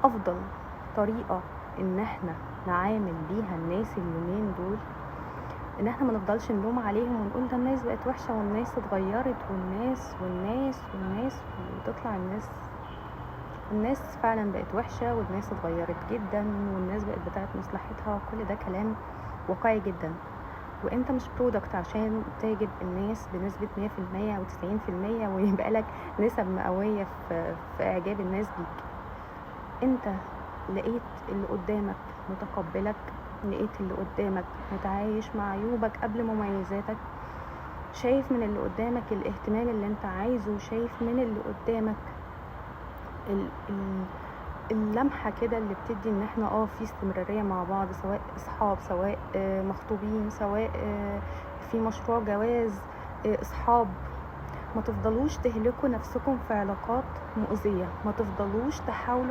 افضل طريقة ان احنا نعامل بيها الناس اليومين دول ان احنا ما نفضلش نلوم عليهم ونقول ده الناس بقت وحشة والناس اتغيرت والناس وتطلع الناس فعلا بقت وحشة والناس اتغيرت جدا والناس بقت بتاعت مصلحتها. كل ده كلام واقعي جدا، وانت مش برودكت عشان تعجب الناس بنسبة 100% او 90% ويبقى لك نسب مئوية في اعجاب الناس بيك. انت لقيت اللي قدامك متقبلك، لقيت اللي قدامك متعايش مع عيوبك قبل مميزاتك، شايف من اللي قدامك الاهتمام اللي انت عايزه، شايف من اللي قدامك اللمحة كده اللي بتدي ان احنا في استمرارية مع بعض، سواء اصحاب، سواء مخطوبين، سواء في مشروع جواز، اصحاب. ما تفضلوش تهلكوا نفسكم في علاقات مؤذية، ما تفضلوش تحاولوا